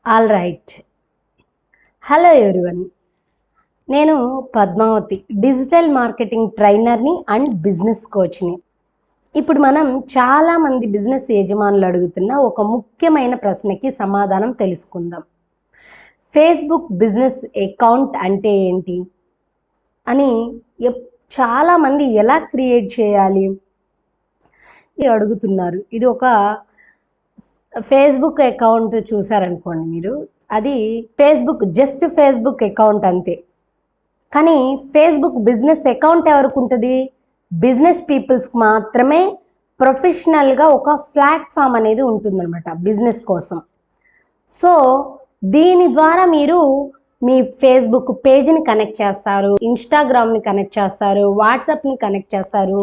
All right. Hello everyone. నేను Padmavathi, digital marketing ట్రైనర్ని and business కోచ్ని. ఇప్పుడు మనం చాలామంది బిజినెస్ యజమానులు అడుగుతున్న ఒక ముఖ్యమైన ప్రశ్నకి సమాధానం తెలుసుకుందాం. ఫేస్బుక్ బిజినెస్ అకౌంట్ అంటే ఏంటి అని చాలామంది ఎలా క్రియేట్ చేయాలి అడుగుతున్నారు. ఇది ఒక ఫేస్బుక్ అకౌంట్ చూసారనుకోండి మీరు, అది జస్ట్ ఫేస్బుక్ అకౌంట్ అంతే. కానీ ఫేస్బుక్ బిజినెస్ అకౌంట్ ఎవరికి ఉంటుంది? బిజినెస్ పీపుల్స్కి మాత్రమే ప్రొఫెషనల్గా ఒక ప్లాట్ఫామ్ అనేది ఉంటుందన్నమాట బిజినెస్ కోసం. సో దీని ద్వారా మీరు మీ ఫేస్బుక్ పేజ్ని కనెక్ట్ చేస్తారు, ఇన్స్టాగ్రామ్ని కనెక్ట్ చేస్తారు, వాట్సాప్ని కనెక్ట్ చేస్తారు,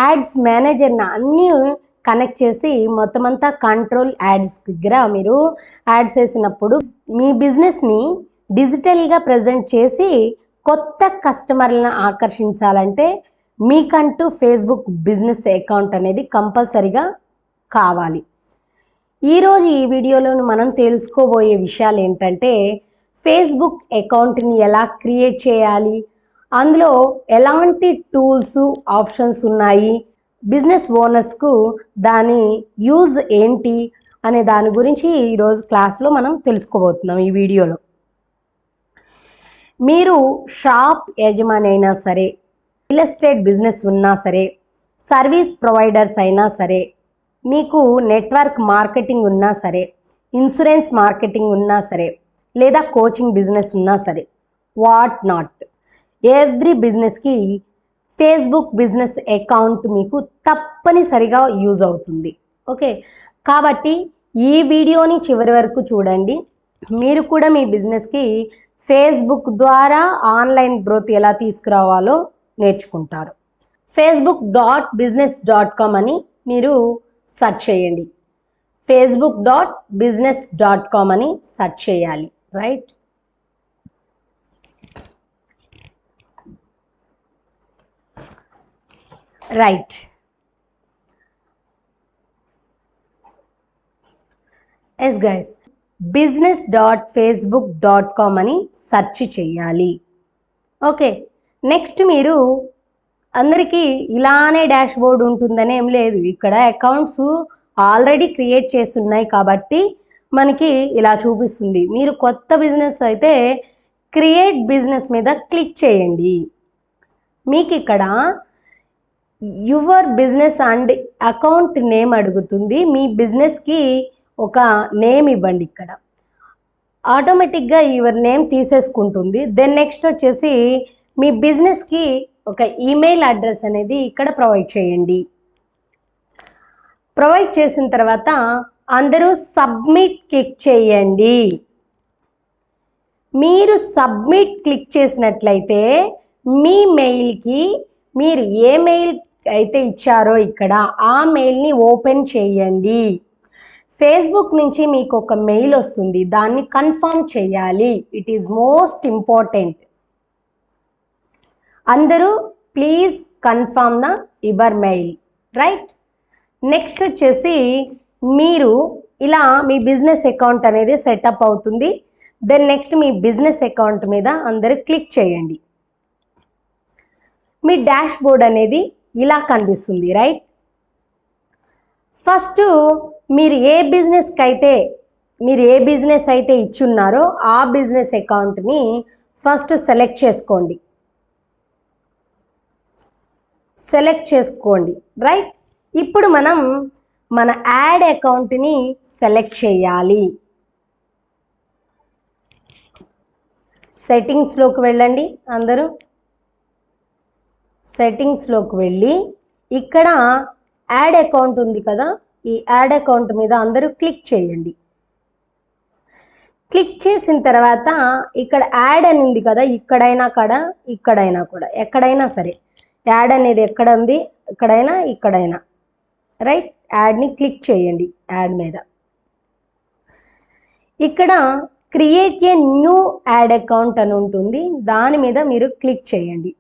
యాడ్స్ మేనేజర్ని అన్నీ కనెక్ట్ చేసి మొత్తం అంతా కంట్రోల్ యాడ్స్ దగ్గర మీరు యాడ్స్ వేసినప్పుడు మీ బిజినెస్ని డిజిటల్గా ప్రజెంట్ చేసి కొత్త కస్టమర్లను ఆకర్షించాలంటే మీకంటూ ఫేస్బుక్ బిజినెస్ అకౌంట్ అనేది కంపల్సరీగా కావాలి. ఈరోజు ఈ వీడియోలో మనం తెలుసుకోబోయే విషయాలు ఏంటంటే ఫేస్బుక్ అకౌంట్ని ఎలా క్రియేట్ చేయాలి, అందులో ఎలాంటి టూల్స్ ఆప్షన్స్ ఉన్నాయి, బిజినెస్ ఓనర్స్కు దాని యూజ్ ఏంటి అనే దాని గురించి ఈరోజు క్లాస్లో మనం తెలుసుకోబోతున్నాం. ఈ వీడియోలో మీరు షాప్ యజమాని అయినా సరే, రియల్ ఎస్టేట్ బిజినెస్ ఉన్నా సరే, సర్వీస్ ప్రొవైడర్స్ అయినా సరే, మీకు నెట్వర్క్ మార్కెటింగ్ ఉన్నా సరే, ఇన్సూరెన్స్ మార్కెటింగ్ ఉన్నా సరే, లేదా కోచింగ్ బిజినెస్ ఉన్నా సరే, వాట్ నాట్, ఎవ్రీ బిజినెస్కి ఫేస్బుక్ బిజినెస్ అకౌంట్ మీకు తప్పనిసరిగా యూజ్ అవుతుంది. ఓకే, కాబట్టి ఈ వీడియోని చివరి వరకు చూడండి. మీరు కూడా మీ బిజినెస్కి ఫేస్బుక్ ద్వారా ఆన్లైన్ గ్రోత్ ఎలా తీసుకురావాలో నేర్చుకుంటారు. facebook.business.com అని మీరు సెర్చ్ చేయండి. facebook.business.com అని సెర్చ్ చేయాలి. Right, right. Yes guys, business.facebook.com అని సెర్చ్ చేయాలి. ఓకే, నెక్స్ట్ మీరు అందరికీ ఇలానే డాష్ బోర్డ్ ఉంటుందని ఏం లేదు. ఇక్కడ అకౌంట్స్ ఆల్రెడీ క్రియేట్ చేసి ఉన్నాయి కాబట్టి మనకి ఇలా చూపిస్తుంది. మీరు కొత్త బిజినెస్ అయితే క్రియేట్ బిజినెస్ మీద క్లిక్ చేయండి. మీకు ఇక్కడ your business and account name అడుగుతుంది. మీ బిజినెస్కి ఒక నేమ్ ఇవ్వండి. ఇక్కడ ఆటోమేటిక్గా యువర్ నేమ్ తీసేసుకుంటుంది. దెన్ నెక్స్ట్ వచ్చేసి మీ బిజినెస్కి ఒక ఈమెయిల్ అడ్రస్ అనేది ఇక్కడ ప్రొవైడ్ చేయండి. ప్రొవైడ్ చేసిన తర్వాత అందరూ సబ్మిట్ క్లిక్ చేయండి. మీరు సబ్మిట్ క్లిక్ చేసినట్లయితే మీ మెయిల్కి మీరు ఏ మెయిల్ అయితే ఇచ్చారో ఇక్కడ ఆ మెయిల్ని ఓపెన్ చేయండి. ఫేస్బుక్ నుంచి మీకు ఒక మెయిల్ వస్తుంది, దాన్ని కన్ఫర్మ్ చేయాలి. It is most important. అందరూ please confirm the your mail. Right, next వచ్చేసి మీరు ఇలా మీ బిజినెస్ అకౌంట్ అనేది సెటప్ అవుతుంది. దెన్ నెక్స్ట్ మీ బిజినెస్ అకౌంట్ మీద అందరూ క్లిక్ చేయండి. మీ డాష్ బోర్డ్ అనేది ఇలా కనిపిస్తుంది. రైట్, ఫస్ట్ మీరు ఏ బిజినెస్ అయితే ఇచ్చున్నారో ఆ బిజినెస్ అకౌంట్ని ఫస్ట్ సెలెక్ట్ చేసుకోండి. రైట్, ఇప్పుడు మనం మన యాడ్ అకౌంట్ని సెలెక్ట్ చేయాలి. సెట్టింగ్స్లోకి వెళ్ళండి. అందరూ సెట్టింగ్స్లోకి వెళ్ళి ఇక్కడ యాడ్ అకౌంట్ ఉంది కదా, ఈ యాడ్ అకౌంట్ మీద అందరూ క్లిక్ చేయండి. క్లిక్ చేసిన తర్వాత ఇక్కడ యాడ్ అని ఉంది కదా, ఇక్కడైనా కూడా ఎక్కడైనా సరే యాడ్ అనేది ఎక్కడ ఉంది, ఇక్కడైనా రైట్, యాడ్ని క్లిక్ చేయండి. యాడ్ మీద ఇక్కడ create a new add account అని ఉంటుంది, దాని మీద మీరు క్లిక్ చేయండి.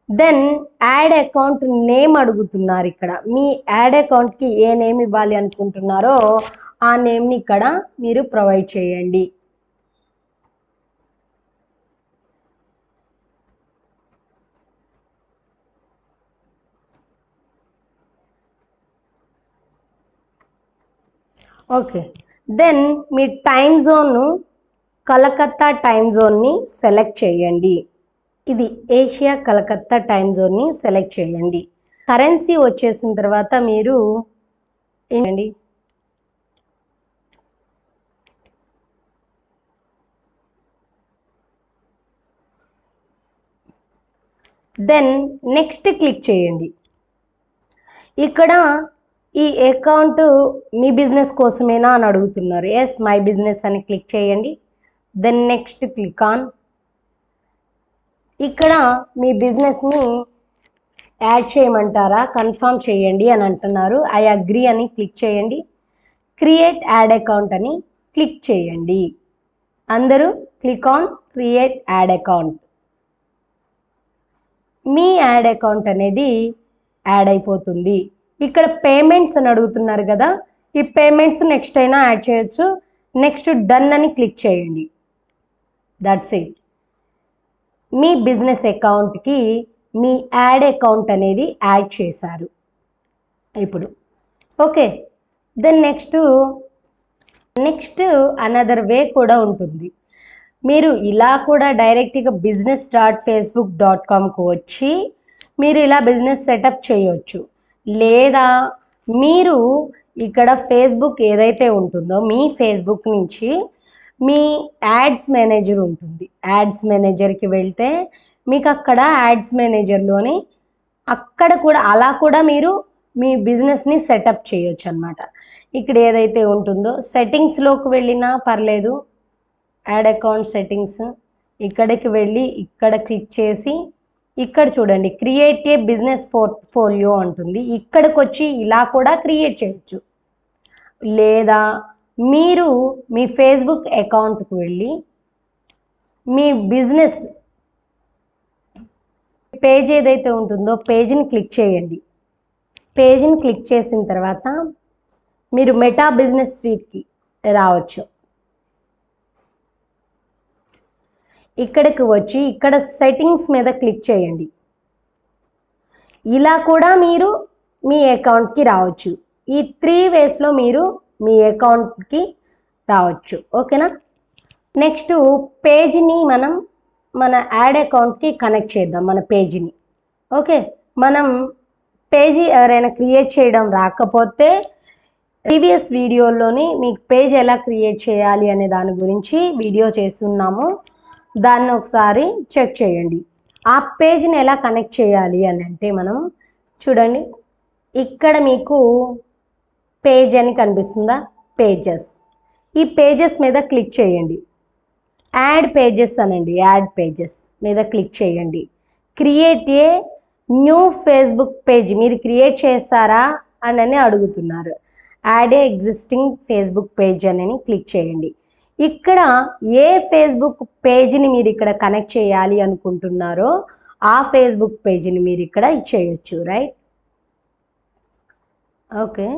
దెన్ యాడ్ అకౌంట్ నేమ్ అడుగుతున్నారు. ఇక్కడ మీ యాడ్ అకౌంట్కి ఏ నేమ్ ఇవ్వాలి అనుకుంటున్నారో ఆ నేమ్ని ఇక్కడ మీరు ప్రొవైడ్ చేయండి. ఓకే, దెన్ మీ టైం జోన్ను కలకత్తా టైం జోన్ని సెలెక్ట్ చేయండి. ఇది ఏషియా కలకత్తా టైం జోన్ని సెలెక్ట్ చేయండి. కరెన్సీ వచ్చేసిన తర్వాత మీరు ఏంటండి దెన్ నెక్స్ట్ క్లిక్ చేయండి. ఇక్కడ ఈ అకౌంట్ మీ బిజినెస్ కోసమేనా అని అడుగుతున్నారు. ఎస్, మై బిజినెస్ అని క్లిక్ చేయండి. Then next click on. ఇక్కడ మీ బిజినెస్ని యాడ్ చేయమంటారా, కన్ఫర్మ్ చేయండి అని అంటున్నారు. ఐ అగ్రీ అని క్లిక్ చేయండి. క్రియేట్ యాడ్ అకౌంట్ అని క్లిక్ చేయండి. అందరూ click on create ad account. మీ యాడ్ అకౌంట్ అనేది యాడ్ అయిపోతుంది. ఇక్కడ పేమెంట్స్ అని అడుగుతున్నారు కదా, ఈ పేమెంట్స్ నెక్స్ట్ అయినా యాడ్ చేయొచ్చు. నెక్స్ట్ డన్ అని క్లిక్ చేయండి. That's it. మీ బిజినెస్ అకౌంట్కి మీ యాడ్ అకౌంట్ అనేది యాడ్ చేశారు ఇప్పుడు. Okay, then next another way కూడా ఉంటుంది. మీరు ఇలా కూడా డైరెక్ట్గా business.facebook.comకు వచ్చి మీరు ఇలా బిజినెస్ సెటప్ చేయొచ్చు. లేదా మీరు ఇక్కడ ఫేస్బుక్ ఏదైతే ఉంటుందో మీ ఫేస్బుక్ నుంచి మీ యాడ్స్ మేనేజర్ ఉంటుంది. యాడ్స్ మేనేజర్కి వెళ్తే మీకు అక్కడ యాడ్స్ మేనేజర్లోని అక్కడ కూడా అలా కూడా మీరు మీ బిజినెస్ని సెటప్ చేయొచ్చు అన్నమాట. ఇక్కడ ఏదైతే ఉంటుందో సెట్టింగ్స్లోకి వెళ్ళినా పర్లేదు. యాడ్ అకౌంట్ సెట్టింగ్స్ ఇక్కడికి వెళ్ళి ఇక్కడ క్లిక్ చేసి ఇక్కడ చూడండి క్రియేట్ ఏ బిజినెస్ పోర్ట్ఫోలియో అంటుంది. ఇక్కడికి వచ్చి ఇలా కూడా క్రియేట్ చేయొచ్చు. లేదా మీరు మీ ఫేస్బుక్ అకౌంట్కి వెళ్ళి మీ బిజినెస్ పేజ్ ఏదైతే ఉంటుందో పేజ్ని క్లిక్ చేయండి. పేజ్ని క్లిక్ చేసిన తర్వాత మీరు మెటా బిజినెస్ స్వీట్కి రావచ్చు. ఇక్కడికి వచ్చి ఇక్కడ సెట్టింగ్స్ మీద క్లిక్ చేయండి. ఇలా కూడా మీరు మీ అకౌంట్కి రావచ్చు. ఈ 3 వేస్లో మీరు మీ అకౌంట్కి రావచ్చు. ఓకేనా. నెక్స్ట్ పేజ్ని మన యాడ్ అకౌంట్కి కనెక్ట్ చేద్దాం మన పేజీని. ఓకే, మనం పేజీ ఎవరైనా క్రియేట్ చేయడం రాకపోతే ప్రీవియస్ వీడియోలోని మీకు పేజ్ ఎలా క్రియేట్ చేయాలి అనే దాని గురించి వీడియో చేస్తున్నాము. దాన్ని ఒకసారి చెక్ చేయండి. ఆ పేజ్ని ఎలా కనెక్ట్ చేయాలి అని అంటే మనం చూడండి ఇక్కడ మీకు పేజ్ అని కనిపిస్తుందా, పేజెస్. ఈ పేజెస్ మీద క్లిక్ చేయండి. యాడ్ పేజెస్ అనండి, యాడ్ పేజెస్ మీద క్లిక్ చేయండి. Create a new Facebook page మీరు క్రియేట్ చేస్తారా అని అడుగుతున్నారు. యాడ్ ఏ ఎగ్జిస్టింగ్ ఫేస్బుక్ పేజ్ అని క్లిక్ చేయండి. ఇక్కడ ఏ ఫేస్బుక్ పేజ్ని మీరు ఇక్కడ కనెక్ట్ చేయాలి అనుకుంటున్నారో ఆ ఫేస్బుక్ పేజ్ని మీరు ఇక్కడ ఇచ్చేయచ్చు. రైట్. ఓకే,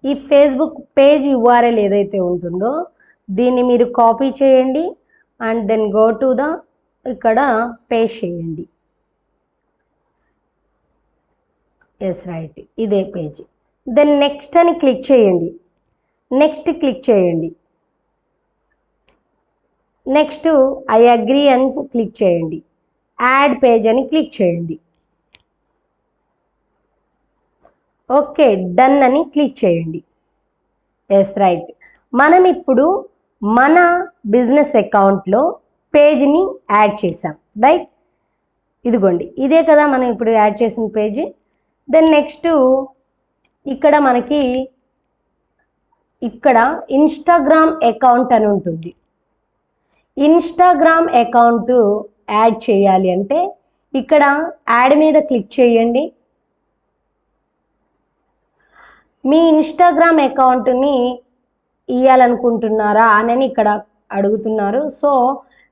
ఈ ఫేస్బుక్ పేజ్ యూఆర్ఎల్ ఏదైతే ఉంటుందో దీన్ని మీరు కాపీ చేయండి and then go to the ఇక్కడ పేస్ట్ చేయండి. ఎస్, రైట్, ఇదే పేజ్. దెన్ నెక్స్ట్ అని క్లిక్ చేయండి. నెక్స్ట్ క్లిక్ చేయండి. నెక్స్ట్ ఐ అగ్రీ అని క్లిక్ చేయండి. యాడ్ పేజ్ అని క్లిక్ చేయండి. ఓకే, డన్ అని క్లిక్ చేయండి. Yes, right. మనం ఇప్పుడు మన బిజినెస్ అకౌంట్లో పేజ్ని యాడ్ చేసాం. రైట్, ఇదిగోండి ఇదే కదా మనం ఇప్పుడు యాడ్ చేసిన పేజ్. దెన్ నెక్స్ట్ ఇక్కడ మనకి ఇక్కడ ఇన్స్టాగ్రామ్ అకౌంట్ అని ఉంటుంది. ఇన్స్టాగ్రామ్ అకౌంట్ యాడ్ చేయాలి అంటే ఇక్కడ యాడ్ మీద క్లిక్ చేయండి. మీ ఇన్స్టాగ్రామ్ అకౌంట్ని ఇవ్వాలనుకుంటున్నారా అని ఇక్కడ అడుగుతున్నారు. సో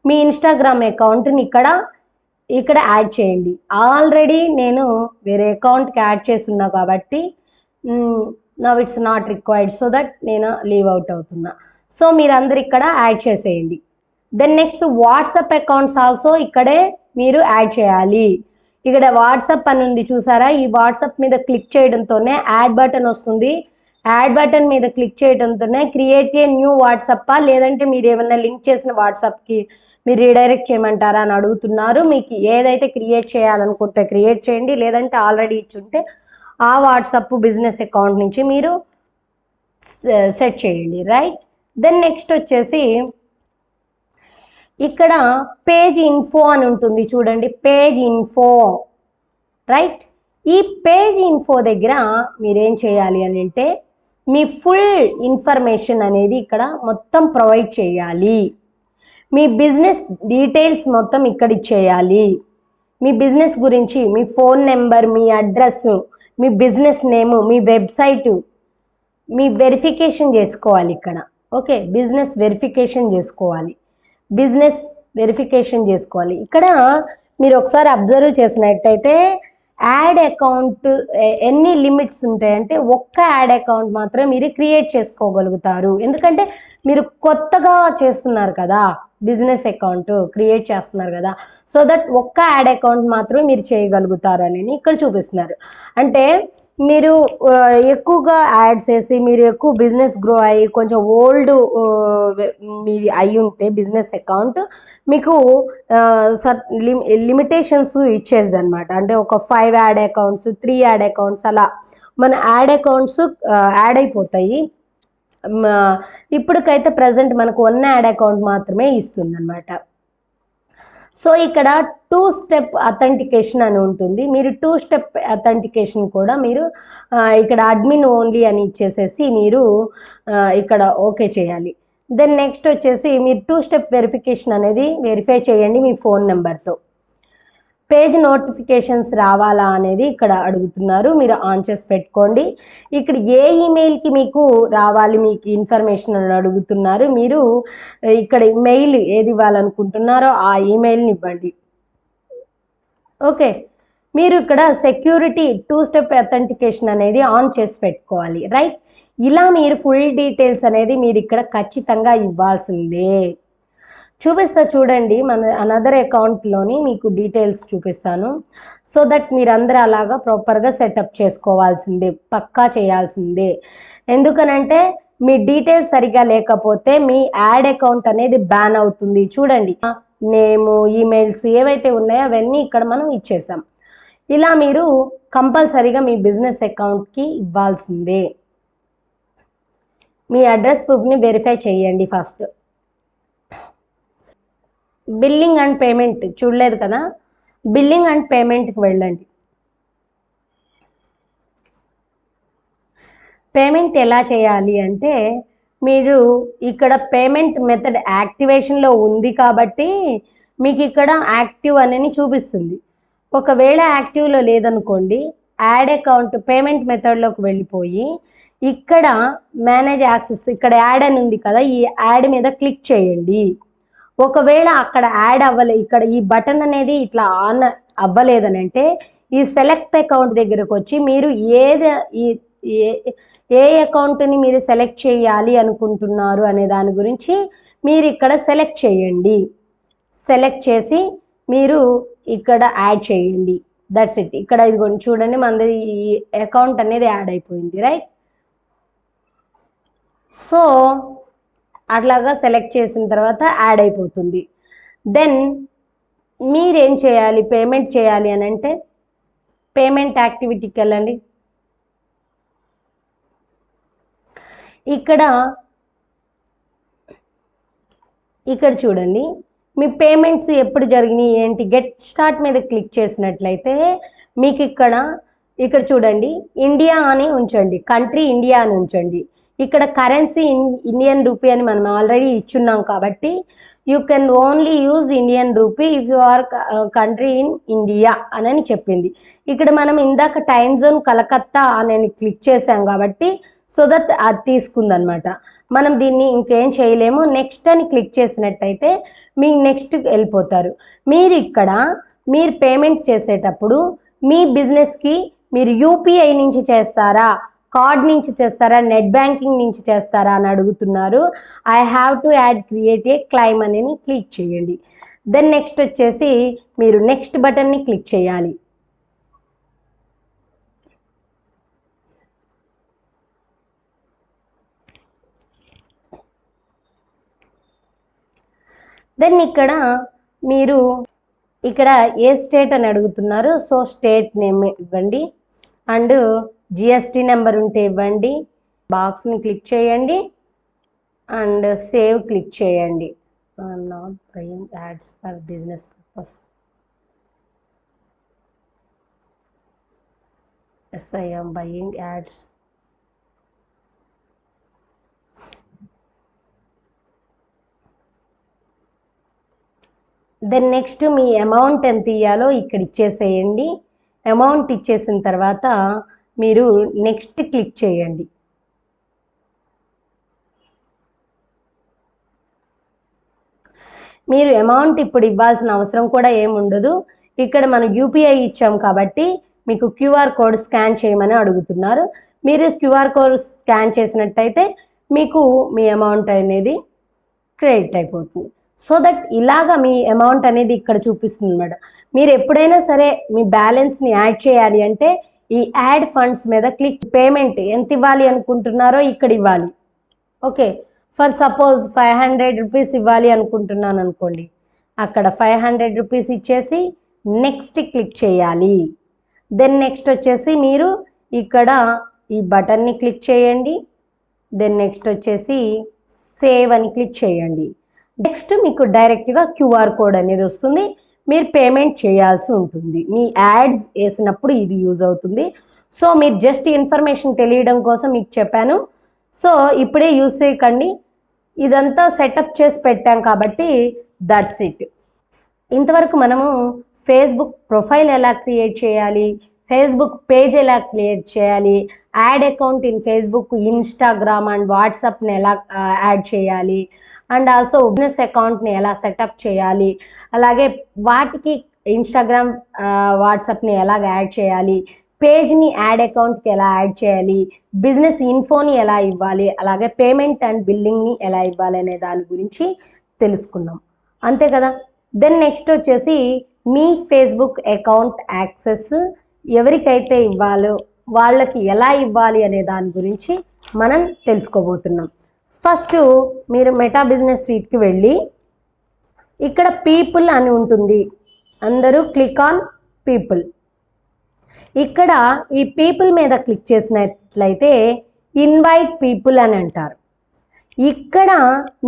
మీ ఇన్స్టాగ్రామ్ అకౌంట్ని ఇక్కడ యాడ్ చేయండి. ఆల్రెడీ నేను వేరే అకౌంట్కి యాడ్ చేస్తున్నా కాబట్టి now it's not required, so that నేను లీవ్ అవుట్ అవుతున్నా. సో మీరందరు ఇక్కడ యాడ్ చేసేయండి. Then next WhatsApp accounts also ఇక్కడే మీరు యాడ్ చేయాలి. ఇక్కడ వాట్సాప్ అని ఉంది చూసారా, ఈ వాట్సాప్ మీద క్లిక్ చేయడంతోనే యాడ్ బటన్ వస్తుంది. యాడ్ బటన్ మీద క్లిక్ చేయడంతోనే క్రియేట్ ఏ న్యూ వాట్సాప్ లేదంటే మీరు ఏమైనా లింక్ చేసిన వాట్సాప్కి మీరు రీడైరెక్ట్ చేయమంటారా అని అడుగుతున్నారు. మీకు ఏదైతే క్రియేట్ చేయాలనుకుంటే క్రియేట్ చేయండి, లేదంటే ఆల్రెడీ ఇచ్చుంటే ఆ వాట్సాప్ బిజినెస్ అకౌంట్ నుంచి మీరు సెట్ చేయండి, రైట్. దెన్ నెక్స్ట్ వచ్చేసి ఇక్కడ పేజ్ ఇన్ఫో అని ఉంటుంది చూడండి, పేజ్ ఇన్ఫో, రైట్. ఈ పేజ్ ఇన్ఫో దగ్గర మీరేం చేయాలి అని అంటే మీ ఫుల్ ఇన్ఫర్మేషన్ అనేది ఇక్కడ మొత్తం ప్రొవైడ్ చేయాలి. మీ బిజినెస్ డీటెయిల్స్ మొత్తం ఇక్కడ ఇచ్చేయాలి. మీ బిజినెస్ గురించి మీ ఫోన్ నెంబర్, మీ అడ్రస్, మీ బిజినెస్ నేము, మీ వెబ్సైటు, మీ వెరిఫికేషన్ చేసుకోవాలి ఇక్కడ. ఓకే, బిజినెస్ వెరిఫికేషన్ చేసుకోవాలి. ఇక్కడ మీరు ఒకసారి అబ్జర్వ్ చేసినట్టయితే యాడ్ అకౌంట్ ఎన్ని లిమిట్స్ ఉంటాయంటే ఒక్క యాడ్ అకౌంట్ మాత్రమే మీరు క్రియేట్ చేసుకోగలుగుతారు. ఎందుకంటే మీరు కొత్తగా చేస్తున్నారు కదా, బిజినెస్ అకౌంట్ క్రియేట్ చేస్తున్నారు కదా, సో దట్ ఒక్క యాడ్ అకౌంట్ మాత్రమే మీరు చేయగలుగుతారు అని ఇక్కడ చూపిస్తున్నారు. అంటే మీరు ఎక్కువగా యాడ్స్ వేసి మీరు ఎక్కువ బిజినెస్ గ్రో అయ్యి కొంచెం ఓల్డ్ మీది అయి ఉంటే బిజినెస్ అకౌంట్ మీకు లిమిటేషన్స్ ఇచ్చేది అనమాట. అంటే ఒక 5 యాడ్ అకౌంట్స్, 3 యాడ్ అకౌంట్స్ అలా మన యాడ్ అకౌంట్స్ యాడ్ అయిపోతాయి. ఇప్పటికైతే ప్రజెంట్ మనకు 1 యాడ్ అకౌంట్ మాత్రమే ఇస్తుంది అనమాట. సో ఇక్కడ 2 స్టెప్ అథెంటికేషన్ అని ఉంటుంది. మీరు 2 స్టెప్ అథెంటికేషన్ కూడా మీరు ఇక్కడ అడ్మిన్ ఓన్లీ అని ఇచ్చేసేసి మీరు ఇక్కడ ఓకే చేయాలి. దెన్ నెక్స్ట్ వచ్చేసి మీరు 2 స్టెప్ వెరిఫికేషన్ అనేది వెరిఫై చేయండి మీ ఫోన్ నెంబర్తో. పేజ్ నోటిఫికేషన్స్ రావాలా అనేది ఇక్కడ అడుగుతున్నారు, మీరు ఆన్ చేసి పెట్టుకోండి. ఇక్కడ ఏ ఈమెయిల్కి మీకు రావాలి మీకు ఇన్ఫర్మేషన్ అని అడుగుతున్నారు. మీరు ఇక్కడ మెయిల్ ఏది ఇవ్వాలనుకుంటున్నారో ఆ ఈమెయిల్ని ఇవ్వండి. ఓకే, మీరు ఇక్కడ సెక్యూరిటీ 2 స్టెప్ అథెంటికేషన్ అనేది ఆన్ చేసి పెట్టుకోవాలి, రైట్. ఇలా మీరు ఫుల్ డీటెయిల్స్ అనేది మీరు ఇక్కడ ఖచ్చితంగా ఇవ్వాల్సిందే. చూపిస్తా చూడండి, మన అనదర్ అకౌంట్లోని మీకు డీటెయిల్స్ చూపిస్తాను. సో దట్ మీరందరూ అలాగా ప్రాపర్గా సెటప్ చేసుకోవాల్సిందే, పక్కా చేయాల్సిందే. ఎందుకనంటే మీ డీటెయిల్స్ సరిగా లేకపోతే మీ యాడ్ అకౌంట్ అనేది బ్యాన్ అవుతుంది. చూడండి, నేము, ఈమెయిల్స్ ఏవైతే ఉన్నాయో అవన్నీ ఇక్కడ మనం ఇచ్చేసాం. ఇలా మీరు కంపల్సరీగా మీ బిజినెస్ అకౌంట్కి ఇవ్వాల్సిందే. మీ అడ్రస్ ప్రూఫ్ని వెరిఫై చేయండి ఫస్ట్. బిల్లింగ్ అండ్ పేమెంట్ చూడలేదు కదా, బిల్లింగ్ అండ్ పేమెంట్కి వెళ్ళండి. పేమెంట్ ఎలా చేయాలి అంటే మీరు ఇక్కడ పేమెంట్ మెథడ్ యాక్టివేషన్లో ఉంది కాబట్టి మీకు ఇక్కడ యాక్టివ్ అని చూపిస్తుంది. ఒకవేళ యాక్టివ్లో లేదనుకోండి, యాడ్ అకౌంట్ పేమెంట్ మెథడ్లోకి వెళ్ళిపోయి ఇక్కడ మేనేజ్ యాక్సెస్ ఇక్కడ యాడ్ అని ఉంది కదా, ఈ యాడ్ మీద క్లిక్ చేయండి. ఒకవేళ అక్కడ యాడ్ ఇక్కడ ఈ బటన్ అనేది ఇట్లా ఆన్ అవ్వలేదని అంటే ఈ సెలెక్ట్ అకౌంట్ దగ్గరకు వచ్చి మీరు ఏ అకౌంట్ని మీరు సెలెక్ట్ చేయాలి అనుకుంటున్నారు అనే దాని గురించి మీరు ఇక్కడ సెలెక్ట్ చేయండి. సెలెక్ట్ చేసి మీరు ఇక్కడ యాడ్ చేయండి, దట్స్ ఇట్. ఇక్కడ ఇదిగోండి చూడండి, మనది ఈ అకౌంట్ అనేది యాడ్ అయిపోయింది, రైట్. సో అట్లాగా సెలెక్ట్ చేసిన తర్వాత యాడ్ అయిపోతుంది. దెన్ మీరేం చేయాలి, పేమెంట్ చేయాలి అని అంటే పేమెంట్ యాక్టివిటీకి వెళ్ళండి. ఇక్కడ చూడండి మీ పేమెంట్స్ ఎప్పుడు జరిగినాయి ఏంటి, గెట్ స్టార్ట్ మీద క్లిక్ చేసినట్లయితే మీకు ఇక్కడ చూడండి ఇండియా అని ఉంచండి, కంట్రీ ఇండియా అని ఉంచండి. ఇక్కడ కరెన్సీ ఇండియన్ రూపీ అని మనం ఆల్రెడీ ఇచ్చున్నాం కాబట్టి you can only use Indian rupee if you are country in India అని చెప్పింది. ఇక్కడ మనం ఇందాక టైమ్ జోన్ కలకత్తా అని క్లిక్ చేసాం కాబట్టి సో దట్ అది తీసుకుందనమాట. మనం దీన్ని ఇంకేం చేయలేము. నెక్స్ట్ అని క్లిక్ చేసినట్టయితే మీ నెక్స్ట్కి వెళ్ళిపోతారు. మీరు పేమెంట్ చేసేటప్పుడు మీ బిజినెస్కి మీరు యూపీఐ నుంచి చేస్తారా, కార్డ్ నుంచి చేస్తారా, నెట్ బ్యాంకింగ్ నుంచి చేస్తారా అని అడుగుతున్నారు. I have to add create a claim అని క్లిక్ చేయండి. దెన్ నెక్స్ట్ వచ్చేసి మీరు నెక్స్ట్ బటన్ని క్లిక్ చేయాలి. దెన్ మీరు ఇక్కడ ఏ స్టేట్ అని అడుగుతున్నారు. సో స్టేట్ నేమ్ ఇవ్వండి అండ్ జిఎస్టీ నెంబర్ ఉంటే ఇవ్వండి. బాక్స్ని క్లిక్ చేయండి అండ్ సేవ్ క్లిక్ చేయండి. I'm not buying ads for business purpose. Yes, I am buying ads. Then next మీ అమౌంట్ ఎంత ఇవ్వాలో ఇక్కడ ఇచ్చేసేయండి. అమౌంట్ ఇచ్చేసిన తర్వాత మీరు నెక్స్ట్ క్లిక్ చేయండి. మీరు అమౌంట్ ఇప్పుడు ఇవ్వాల్సిన అవసరం కూడా ఏముండదు. ఇక్కడ మనం యూపీఐ ఇచ్చాం కాబట్టి మీకు క్యూఆర్ కోడ్ స్కాన్ చేయమని అడుగుతున్నారు. మీరు క్యూఆర్ కోడ్ స్కాన్ చేసినట్టయితే మీకు మీ అమౌంట్ అనేది క్రెడిట్ అయిపోతుంది. సో దట్ ఇలాగా మీ అమౌంట్ అనేది ఇక్కడ చూపిస్తుంది అన్నమాట. మీరు ఎప్పుడైనా సరే మీ బ్యాలెన్స్ని యాడ్ చేయాలి అంటే ఈ యాడ్ ఫండ్స్ మీద క్లిక్, పేమెంట్ ఎంత ఇవ్వాలి అనుకుంటున్నారో ఇక్కడ ఇవ్వాలి. ఓకే, ఫర్ సపోజ్ 500 రూపీస్ ఇవ్వాలి అనుకుంటున్నాను అనుకోండి, అక్కడ 500 రూపీస్ ఇచ్చేసి నెక్స్ట్ క్లిక్ చేయాలి. దెన్ నెక్స్ట్ వచ్చేసి మీరు ఇక్కడ ఈ బటన్ని క్లిక్ చేయండి. దెన్ నెక్స్ట్ వచ్చేసి సేవ్ అని క్లిక్ చేయండి. నెక్స్ట్ మీకు డైరెక్ట్గా క్యూఆర్ కోడ్ అనేది వస్తుంది. మీరు పేమెంట్ చేయాల్సి ఉంటుంది. మీ యాడ్స్ వేసినప్పుడు ఇది యూజ్ అవుతుంది. సో మీరు జస్ట్ ఇన్ఫర్మేషన్ తెలియడం కోసం మీకు చెప్పాను. సో ఇప్పుడే యూజ్ చేయకండి, ఇదంతా సెటప్ చేసి పెట్టాం కాబట్టి దట్స్ ఇట్. ఇంతవరకు మనము ఫేస్బుక్ ప్రొఫైల్ ఎలా క్రియేట్ చేయాలి, ఫేస్బుక్ పేజ్ ఎలా క్రియేట్ చేయాలి, add account in Facebook, Instagram and వాట్సాప్ని ఎలా యాడ్ చేయాలి, అండ్ ఆల్సో బిజినెస్ అకౌంట్ని ఎలా సెటప్ చేయాలి, అలాగే వాటికి ఇన్స్టాగ్రామ్ వాట్సాప్ని ఎలాగ యాడ్ చేయాలి, పేజ్ని యాడ్ అకౌంట్కి ఎలా యాడ్ చేయాలి, బిజినెస్ ఇన్ఫోని ఎలా ఇవ్వాలి, అలాగే పేమెంట్ అండ్ బిల్లింగ్ని ఎలా ఇవ్వాలి అనే దాని గురించి తెలుసుకున్నాం. అంతే కదా. దెన్ నెక్స్ట్ వచ్చేసి మీ ఫేస్బుక్ అకౌంట్ యాక్సెస్ ఎవరికైతే ఇవ్వాలో వాళ్ళకి ఎలా ఇవ్వాలి అనే దాని గురించి మనం తెలుసుకోబోతున్నాం. ఫస్ట్ మీరు మెటా బిజినెస్ స్వీట్కి వెళ్ళి ఇక్కడ పీపుల్ అని ఉంటుంది, అందరూ క్లిక్ ఆన్ పీపుల్. ఇక్కడ ఈ పీపుల్ మీద క్లిక్ చేసినట్లయితే ఇన్వైట్ పీపుల్ అని అంటారు. ఇక్కడ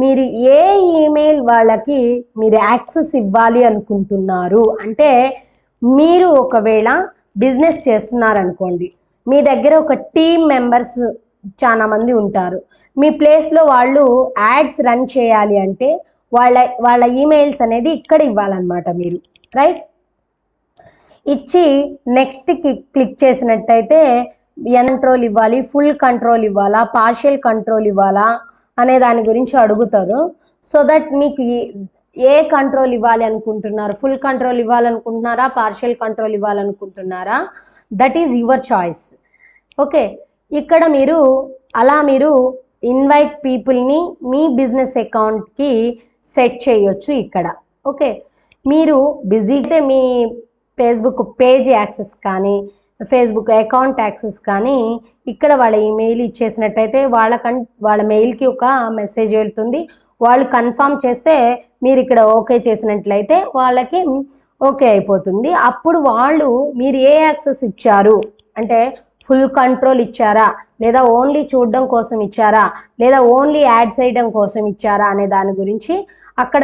మీరు ఏ ఈమెయిల్ వాళ్ళకి మీరు యాక్సెస్ ఇవ్వాలి అనుకుంటున్నారు అంటే, మీరు ఒకవేళ బిజినెస్ చేస్తున్నారనుకోండి, మీ దగ్గర ఒక టీమ్ మెంబర్స్ చాలా మంది ఉంటారు, మీ ప్లేస్లో వాళ్ళు యాడ్స్ రన్ చేయాలి అంటే వాళ్ళ ఈమెయిల్స్ అనేది ఇక్కడ ఇవ్వాలన్నమాట మీరు, రైట్. ఇచ్చి నెక్స్ట్కి క్లిక్ చేసినట్టయితే కంట్రోల్ ఇవ్వాలి, ఫుల్ కంట్రోల్ ఇవ్వాలా, పార్షియల్ కంట్రోల్ ఇవ్వాలా అనే దాని గురించి అడుగుతారు. సో దట్ మీకు ఏ కంట్రోల్ ఇవ్వాలి అనుకుంటున్నారు, ఫుల్ కంట్రోల్ ఇవ్వాలనుకుంటున్నారా, పార్షియల్ కంట్రోల్ ఇవ్వాలనుకుంటున్నారా, that is your choice. Okay, ఇక్కడ మీరు ఇన్వైట్ పీపుల్ని మీ బిజినెస్ అకౌంట్కి సెట్ చేయొచ్చు ఇక్కడ. ఓకే, మీరు బిజీ అయితే మీ ఫేస్బుక్ పేజ్ యాక్సెస్ కానీ ఫేస్బుక్ అకౌంట్ యాక్సెస్ కానీ ఇక్కడ వాళ్ళ ఈమెయిల్ ఇచ్చేసినట్టయితే వాళ్ళ మెయిల్కి ఒక మెసేజ్ వెళ్తుంది. వాళ్ళు కన్ఫర్మ్ చేస్తే మీరు ఇక్కడ ఓకే చేసినట్లయితే వాళ్ళకి ఓకే అయిపోతుంది. అప్పుడు మీరు ఏ యాక్సెస్ ఇచ్చారు అంటే ఫుల్ కంట్రోల్ ఇచ్చారా, లేదా ఓన్లీ చూడడం కోసం ఇచ్చారా, లేదా ఓన్లీ యాడ్ చేయడం కోసం ఇచ్చారా అనే దాని గురించి అక్కడ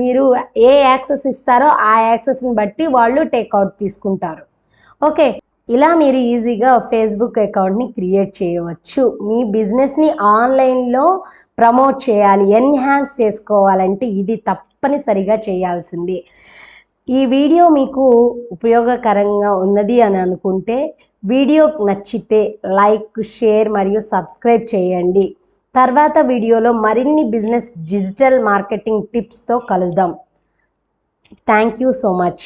మీరు ఏ యాక్సెస్ ఇస్తారో ఆ యాక్సెస్ని బట్టి వాళ్ళు టేక్అవుట్ తీసుకుంటారు. ఓకే, ఇలా మీరు ఈజీగా ఫేస్బుక్ అకౌంట్ని క్రియేట్ చేయవచ్చు. మీ బిజినెస్ని ఆన్లైన్లో ప్రమోట్ చేయాలి, ఎన్హాన్స్ చేసుకోవాలంటే ఇది తప్పనిసరిగా చేయాల్సింది. ఈ వీడియో మీకు ఉపయోగకరంగా ఉన్నది అని అనుకుంటే వీడియో నచ్చితే లైక్, షేర్ మరియు సబ్స్క్రైబ్ చేయండి. తర్వాత వీడియోలో మరిన్ని బిజినెస్ డిజిటల్ మార్కెటింగ్ టిప్స్తో కలుద్దాం. Thank you so much.